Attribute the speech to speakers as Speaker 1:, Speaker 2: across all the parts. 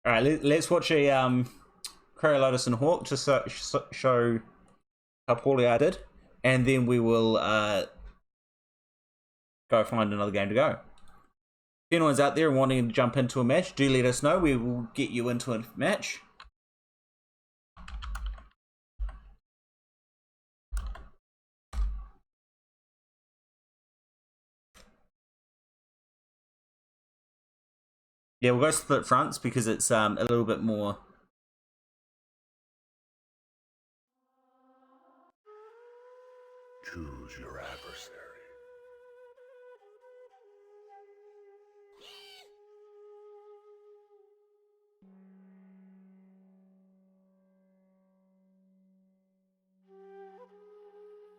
Speaker 1: All right, let's watch a Krarilotus and Hawk to show how poorly I did, and then we will go find another game to go. If anyone's out there wanting to jump into a match, do let us know. We will get you into a match. Yeah, we'll go split fronts because it's a little bit more.
Speaker 2: Choose your adversary.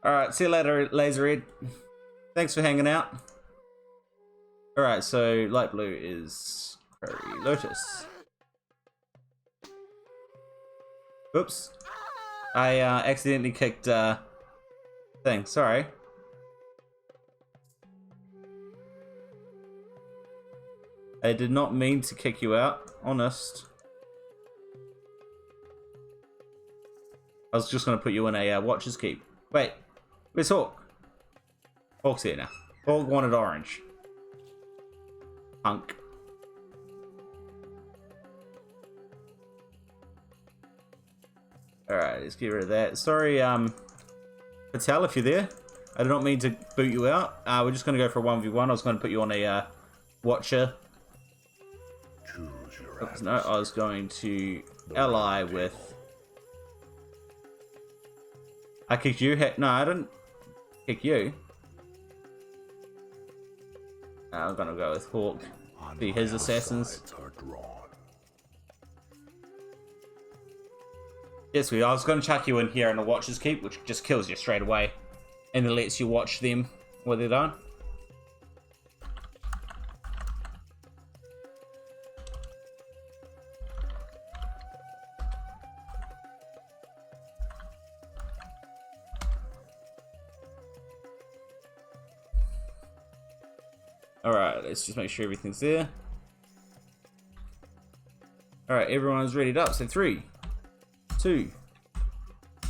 Speaker 1: Alright, see you later, Laserhead. Thanks for hanging out. Alright, so light blue is Krarilotus. Oops. I accidentally kicked thing, sorry. I did not mean to kick you out, honest. I was just going to put you in a Watcher's Keep. Wait, where's Hawk? Hawk's here now. Hawk wanted orange. Punk. Alright, let's get rid of that. Sorry, Patel, if you're there. I did not mean to boot you out. We're just going to go for a 1v1. I was going to put you on a Watcher. No, I was going to ally with... I kicked you? No, I didn't kick you. I'm gonna go with Hawk. Be his assassins. Yes, I was gonna chuck you in here in a Watcher's Keep, which just kills you straight away. And then lets you watch them while they're done. Alright, let's just make sure everything's there. Alright, everyone's ready up. So 3, 2,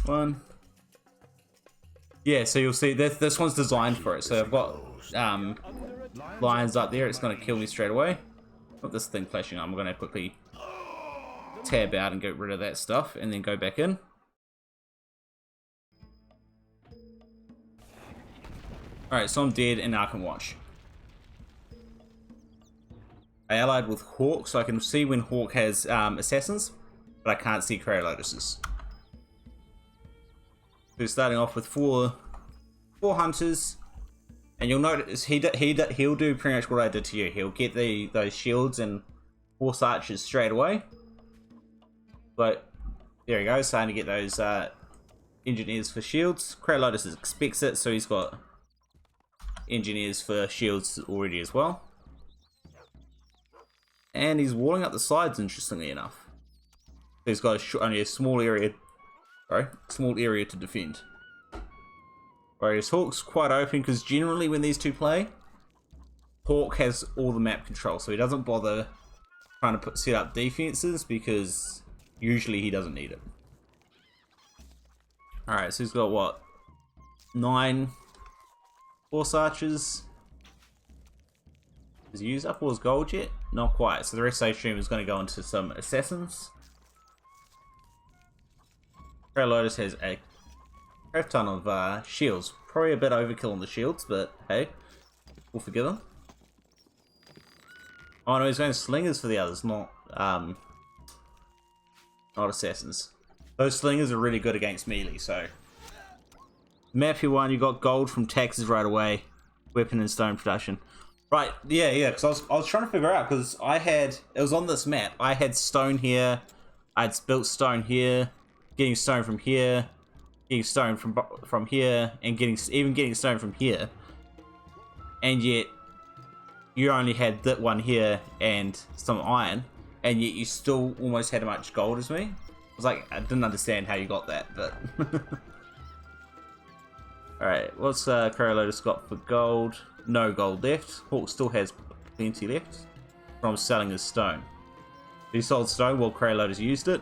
Speaker 1: 1. Yeah, so you'll see this one's designed for it. So I've got lions up there. It's going to kill me straight away. Got this thing flashing. I'm going to quickly tab out and get rid of that stuff and then go back in. Alright, so I'm dead and now I can watch. I allied with Hawk, so I can see when Hawk has assassins, but I can't see Krarilotus's. So starting off with four hunters, and you'll notice he'll do pretty much what I did to you. He'll get those shields and horse archers straight away. But there he goes, starting to get those engineers for shields. Krarilotus expects it, so he's got engineers for shields already as well. And he's walling up the sides, interestingly enough. He's got only a small area, to defend. Whereas Hawk's quite open, because generally when these two play, Hawk has all the map control, so he doesn't bother trying to set up defenses, because usually he doesn't need it. Alright, so he's got what? 9 horse archers. Has he used up all his gold yet? Not quite. So the rest I assume is going to go into some assassins. Krarilotus has a crap ton of shields. Probably a bit overkill on the shields, but hey, we'll forgive him. Oh no, he's going slingers for the others, not assassins. Those slingers are really good against melee, so. Map you won, you got gold from taxes right away. Weapon and stone production. Right, yeah, because I was trying to figure out, because it was on this map, I had stone here, I'd built stone here, getting stone from here, getting stone from here, and even getting stone from here, and yet you only had that one here and some iron, and yet you still almost had as much gold as me. I was like, I didn't understand how you got that, but... Alright, what's Krarilotus got for gold? No gold left. Hawk still has plenty left from selling his stone. He sold stone while Krarilotus used it.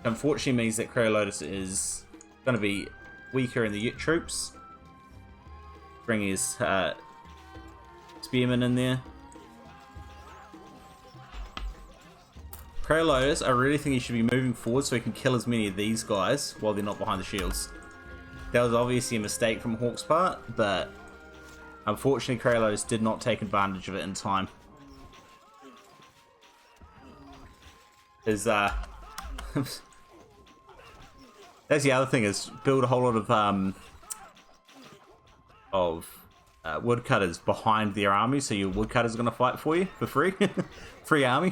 Speaker 1: Unfortunately means that Krarilotus is going to be weaker in the Ute troops. Bring his spearmen in there. Krarilotus, I really think he should be moving forward so he can kill as many of these guys while they're not behind the shields. That was obviously a mistake from Hawk's part, but unfortunately Krarilotus did not take advantage of it in time. His, that's the other thing, is build a whole lot of woodcutters behind their army, so your woodcutters are going to fight for you for free. Free army.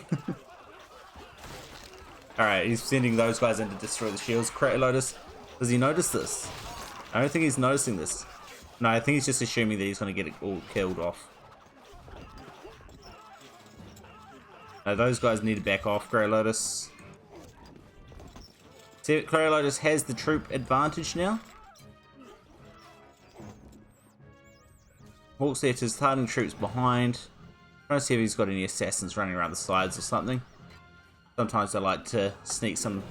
Speaker 1: Alright, he's sending those guys in to destroy the shields. Krarilotus, does he notice this? I don't think he's noticing this. No, I think he's just assuming that he's going to get it all killed off. No, those guys need to back off Krarilotus. See, Krarilotus has the troop advantage now. Hawk's there to starting troops behind. Trying to see if he's got any assassins running around the sides or something. Sometimes they like to sneak some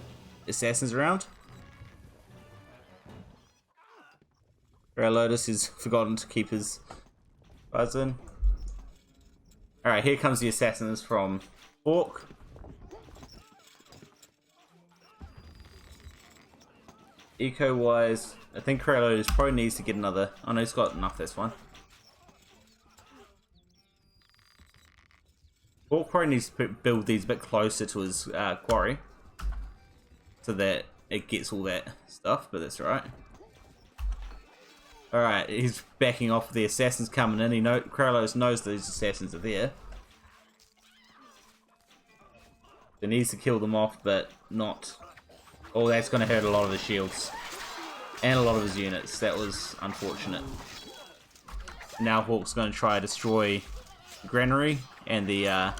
Speaker 1: assassins around. Krarilotus has forgotten to keep his guys in. Alright, here comes the assassins from Hawk. Eco-wise, I think Krarilotus probably needs to get another... Oh no, he's got enough, that's fine. Hawk probably needs to build these a bit closer to his quarry. So that it gets all that stuff, but that's alright. Alright, he's backing off the assassins coming in. Krarilotus knows these assassins are there. He needs to kill them off, but not... Oh, that's going to hurt a lot of his shields. And a lot of his units. That was unfortunate. Now Hawk's going to try to destroy the granary and the...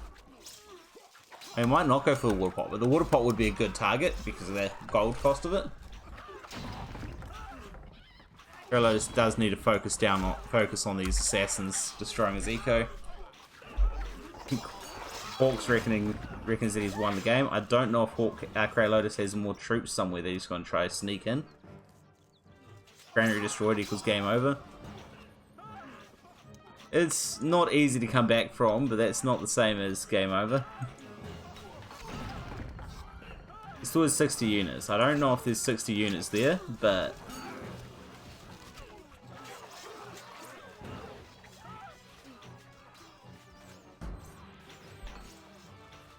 Speaker 1: He might not go for the water pot, but the water pot would be a good target because of the gold cost of it. Krarilotus does need to focus on these assassins destroying his eco. Hawk's reckons that he's won the game. I don't know if Krarilotus has more troops somewhere that he's going to try to sneak in. Granary destroyed equals game over. It's not easy to come back from, but that's not the same as game over. He still has 60 units. I don't know if there's 60 units there, but...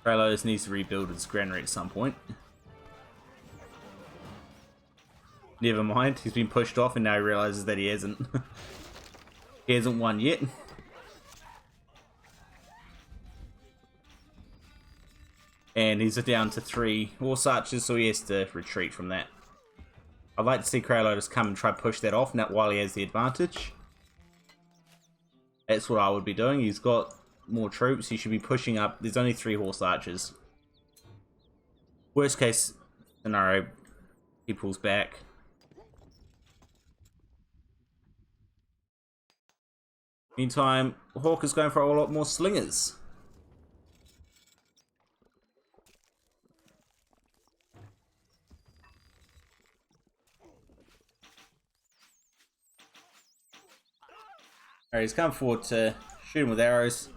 Speaker 1: Krarilotus needs to rebuild his granary at some point. Never mind, he's been pushed off and now he realizes that he hasn't. He hasn't won yet. And he's down to 3 horse archers, so he has to retreat from that. I'd like to see Krarilotus come and try to push that off now while he has the advantage. That's what I would be doing. He's got more troops, he should be pushing up. There's only 3 horse archers. Worst case scenario, he pulls back. Meantime, Hawk is going for a lot more slingers. Alright, he's come forward to shoot him with arrows.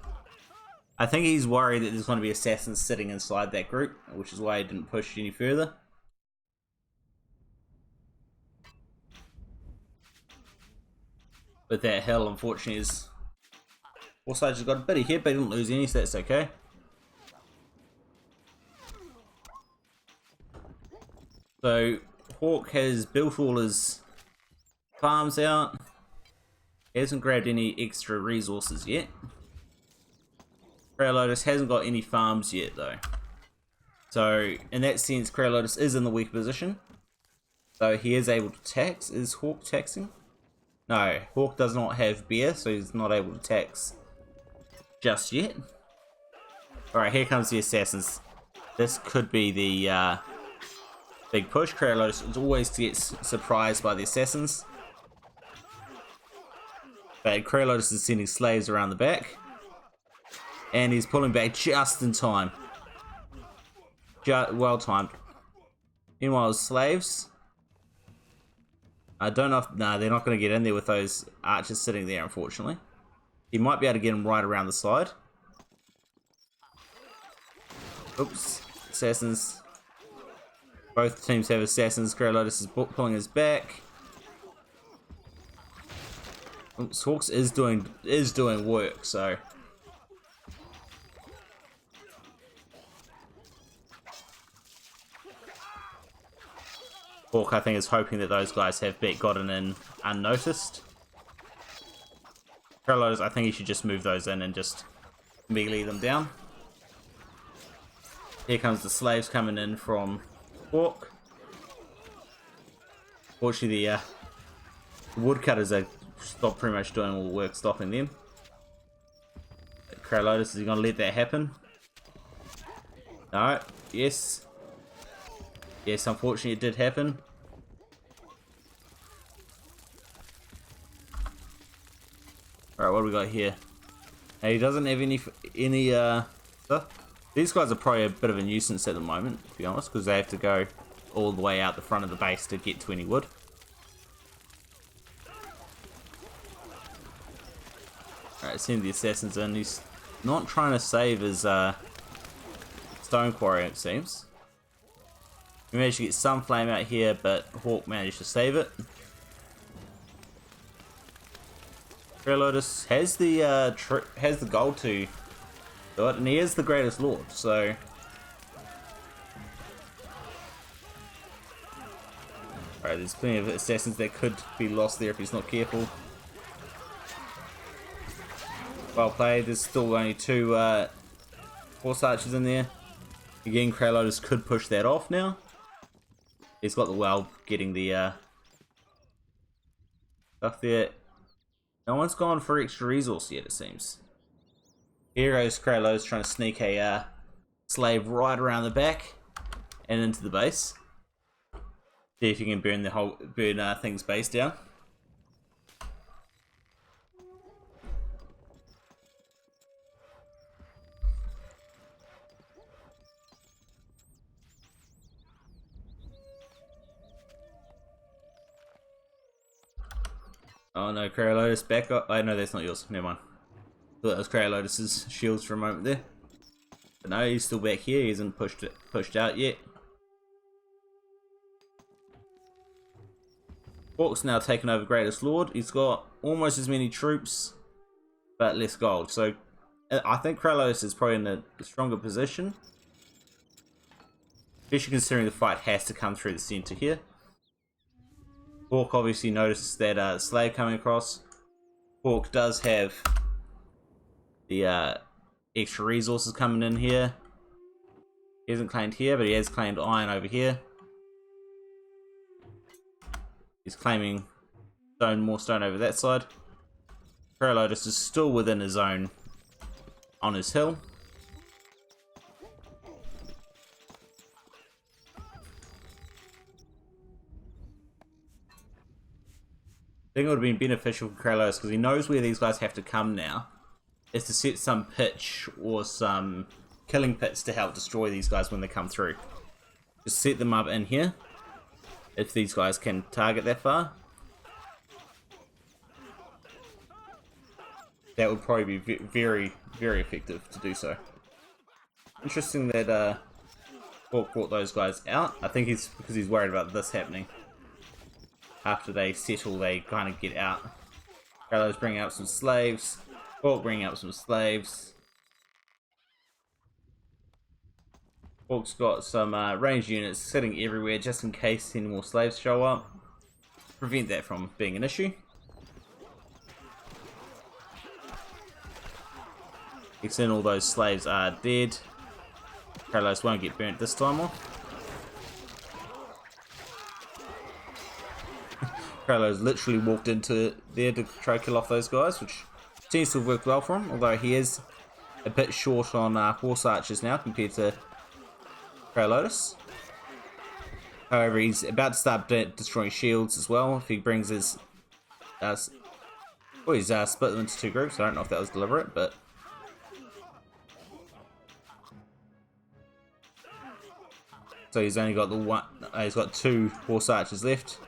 Speaker 1: I think he's worried that there's going to be assassins sitting inside that group, which is why he didn't push any further. But that hell, unfortunately, is... Horse archer's got a bit of hit, but he didn't lose any, so that's okay. So, Hawk has built all his farms out. He hasn't grabbed any extra resources yet. Krarilotus hasn't got any farms yet though. So in that sense Krarilotus is in the weak position. So he is able to tax. Is Hawk taxing? No, Hawk does not have bear, so he's not able to tax just yet. Alright, here comes the assassins. This could be the big push. Krarilotus always gets surprised by the assassins. But Krarilotus is sending slaves around the back. And he's pulling back just in time. well timed. Meanwhile, slaves. I don't know if... Nah, they're not going to get in there with those archers sitting there, unfortunately. He might be able to get them right around the side. Oops. Assassins. Both teams have assassins. Krarilotus is pulling his back. Oops, Hawks is doing work, so... Hawk, I think, is hoping that those guys have gotten in unnoticed. Krarilotus, I think he should just move those in and just melee them down. Here comes the slaves coming in from Hawk. Fortunately, the woodcutters are pretty much doing all the work stopping them. Krarilotus, is he going to let that happen? No. Yes. Yes, unfortunately it did happen. Alright, what do we got here? Now, he doesn't have any stuff. These guys are probably a bit of a nuisance at the moment, to be honest, because they have to go all the way out the front of the base to get to any wood. Alright, send the assassins in. He's not trying to save his stone quarry, it seems. We managed to get some flame out here, but Hawk managed to save it. Krarilotus has the gold to do it, and he is the greatest lord, so... Alright, there's plenty of assassins that could be lost there if he's not careful. Well played. There's still only two horse archers in there. Again, Krarilotus could push that off now. He's got the well getting the stuff there. No one's gone for extra resource yet, it seems. Here goes Krarilotus trying to sneak a slave right around the back and into the base. See if you can burn thing's base down. Oh no, Krarilotus, back up. Oh no, that's not yours. Never mind. Thought that was Krarilotus's shields for a moment there. But no, he's still back here. He hasn't pushed out yet. Hawk's now taken over Greatest Lord. He's got almost as many troops, but less gold. So I think Krarilotus is probably in a stronger position. Especially considering the fight has to come through the center here. Hawk obviously noticed that slave coming across. Hawk does have the extra resources coming in here. He hasn't claimed here, but he has claimed iron over here. He's claiming more stone over that side. Krarilotus is still within his zone on his hill. I think it would have been beneficial for Krarilotus because he knows where these guys have to come now. Is to set some pitch or some killing pits to help destroy these guys when they come through. Just set them up in here. If these guys can target that far. That would probably be very, very effective to do so. Interesting that Hawk brought those guys out. I think it's because he's worried about this happening. After they settle, they kind of get out. Krarilotus bringing out some slaves. Hawk bringing out some slaves. Hawk's got some ranged units sitting everywhere just in case any more slaves show up. Prevent that from being an issue. Except all those slaves are dead. Krarilotus won't get burnt this time off. Krarilotus literally walked into there to try to kill off those guys, which seems to have worked well for him, although he is a bit short on horse archers now compared to Krarilotus. However, he's about to start destroying shields as well if he brings his... he's split them into two groups. I don't know if that was deliberate, but... So he's only got the one. He's got 2 horse archers left.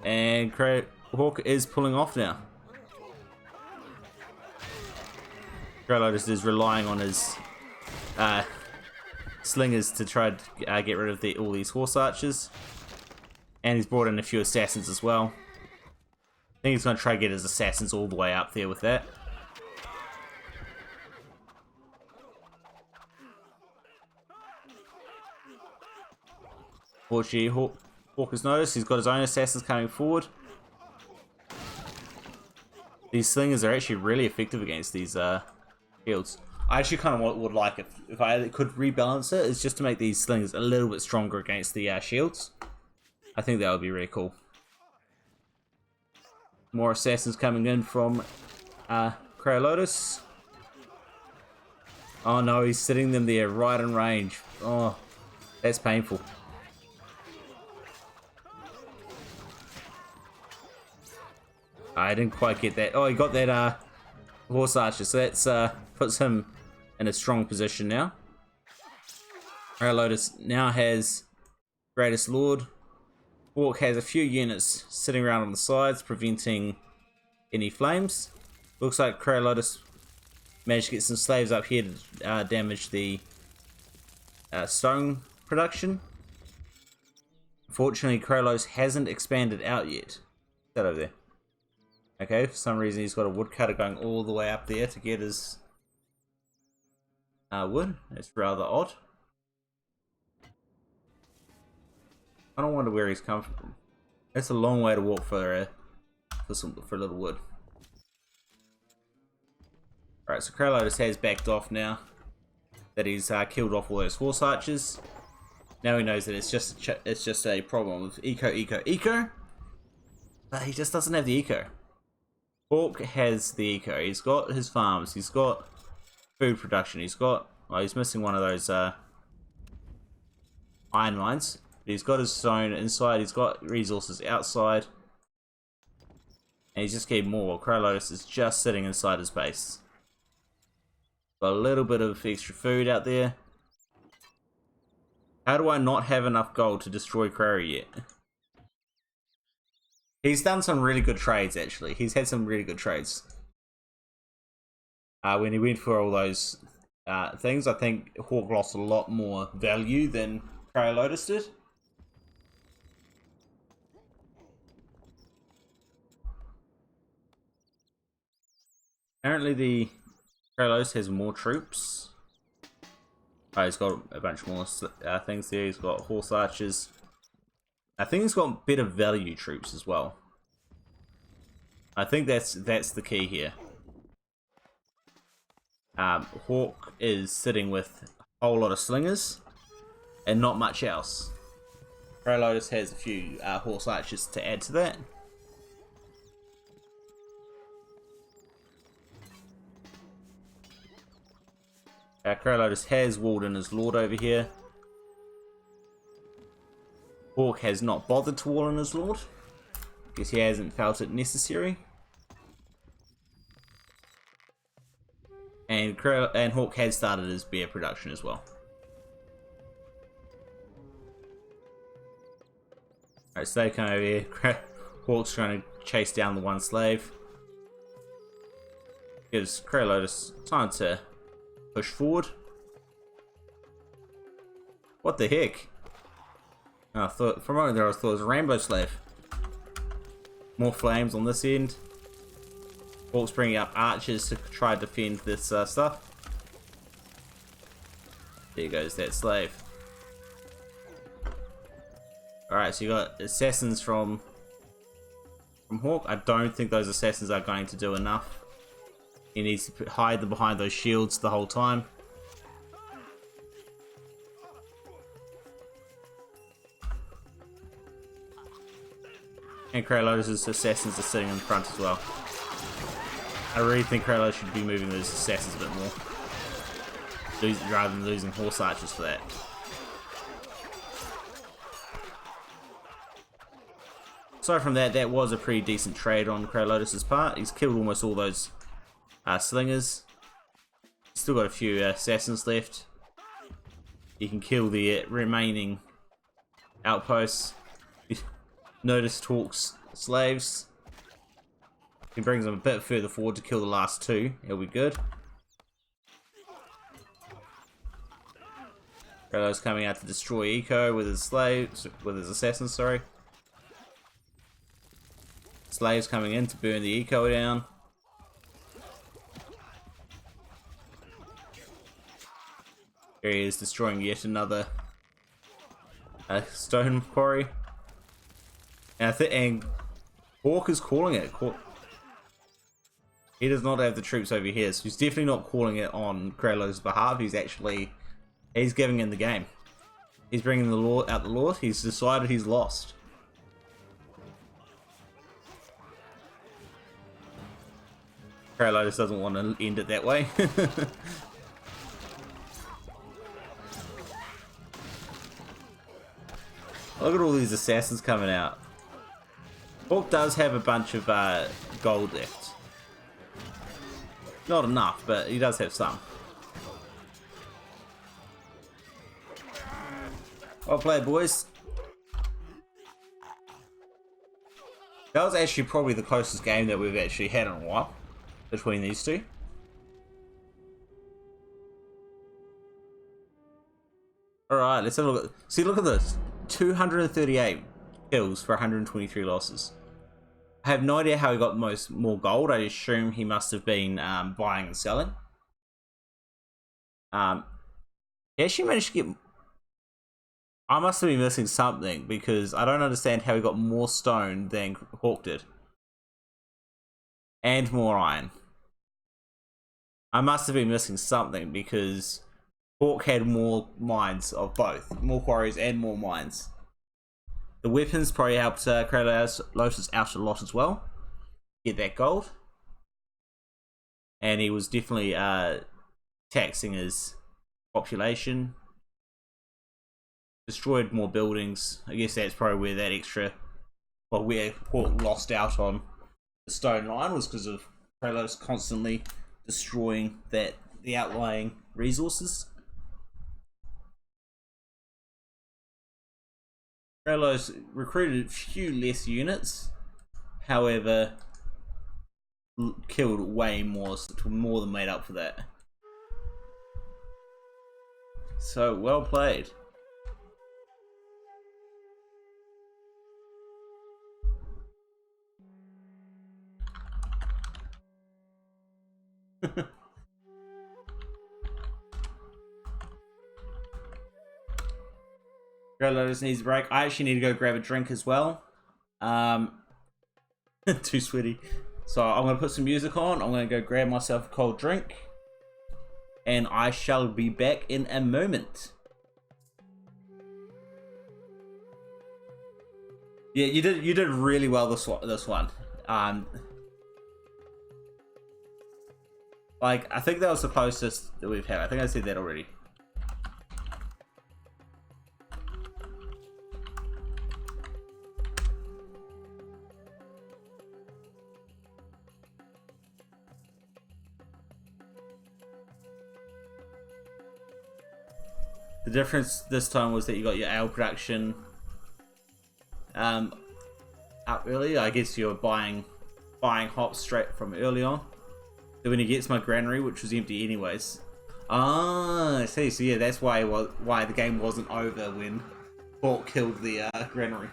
Speaker 1: And Hawk is pulling off now. Krarilotus is relying on his slingers to try to get rid of all these horse archers. And he's brought in a few assassins as well. I think he's going to try to get his assassins all the way up there with that. Fortunately, Hawk has noticed he's got his own assassins coming forward. These slingers are actually really effective against these shields. I actually kind of would like it if I could rebalance it, is just to make these slingers a little bit stronger against the shields. I think that would be really cool. More assassins coming in from Krarilotus. Oh no, he's sitting them there right in range. Oh, that's painful. I didn't quite get that. Oh, he got that horse archer, so that's puts him in a strong position now. Krarilotus now has Greatest Lord. Hawk has a few units sitting around on the sides, preventing any flames. Looks like Krarilotus managed to get some slaves up here to damage the stone production. Unfortunately, Krarilotus hasn't expanded out yet. Is that over there? Okay, for some reason he's got a woodcutter going all the way up there to get his wood. That's rather odd. I don't wonder where he's come from. That's a long way to walk for a little wood. Alright, so Krarilotus has backed off now that he's killed off all those horse archers. Now he knows that it's just a problem with eco. But he just doesn't have the eco. Hawk has the eco. He's got his farms. He's got food production. He's got... well, he's missing one of those iron mines. He's got his stone inside. He's got resources outside. And he's just getting more. Krarilotus is just sitting inside his base. Got a little bit of extra food out there. How do I not have enough gold to destroy Krari yet? He's done some really good trades, actually. He's had some really good trades. When he went for all those things, I think Hawk lost a lot more value than Krarilotus did. Apparently the Krarilotus has more troops. Oh, he's got a bunch more things there. He's got horse archers. I think he's got better value troops as well. I think that's the key here. Hawk is sitting with a whole lot of slingers and not much else. Krarilotus has a few horse archers to add to that. Krarilotus has walled in his lord over here. Hawk has not bothered to wall in his lord. Guess he hasn't felt it necessary. And Hawk has started his bear production as well. Alright, so they come over here. Hawk's trying to chase down the one slave. Gives Krarilotus time to push forward. What the heck? I thought for a moment there I thought it was a rainbow slave. More flames on this end. Hawk's bringing up archers to try to defend this stuff. There goes that slave. Alright, so you got assassins from Hawk. I don't think those assassins are going to do enough. He needs to hide them behind those shields the whole time. And Krarilotus' assassins are sitting in front as well. I really think Krarilotus should be moving those assassins a bit more, rather than losing horse archers for that. Aside from that, that was a pretty decent trade on Krarilotus' part. He's killed almost all those slingers. Still got a few assassins left. You can kill the remaining outposts. Notice Hawk's slaves. He brings them a bit further forward to kill the last two. It'll be good. Krarilotus coming out to destroy Eco with his slaves, with his assassins, sorry. Slaves coming in to burn the Eco down. Here he is destroying yet another stone quarry. And Hawk is calling it. He does not have the troops over here, so he's definitely not calling it on Krarilotus' behalf. He's giving in the game. He's bringing the Lord out the Lord. He's decided he's lost. Krarilotus doesn't want to end it that way. Look at all these assassins coming out. Hawk does have a bunch of gold left. Not enough, but he does have some. Well played, boys. That was actually probably the closest game that we've actually had in a while between these two. Alright, let's have a look. See, look at this. 238 kills for 123 losses. I have no idea how he got more gold. I assume he must have been buying and selling. He actually managed to get... I must have been missing something because I don't understand how he got more stone than Hawk did. And more iron. I must have been missing something because Hawk had more mines of both. More quarries and more mines. The weapons probably helped Krarilotus out a lot as well. Get that gold. And he was definitely taxing his population. Destroyed more buildings. I guess that's probably where that extra... Well, where Hawk lost out on the stone line was because of Krarilotus constantly destroying the outlying resources. Krarilotus recruited a few less units, however, killed way more, more than made up for that. So, well played. Krarilotus needs a break. I actually need to go grab a drink as well. Too sweaty. So I'm going to put some music on. I'm going to go grab myself a cold drink. And I shall be back in a moment. Yeah, you did really well this one. Like, I think that was the closest that we've had. I think I said that already. The difference this time was that you got your ale production up early. I guess you were buying hops straight from early on. So when he gets my granary, which was empty anyways. Ah, I see. So yeah, that's why the game wasn't over when Hawk killed the granary.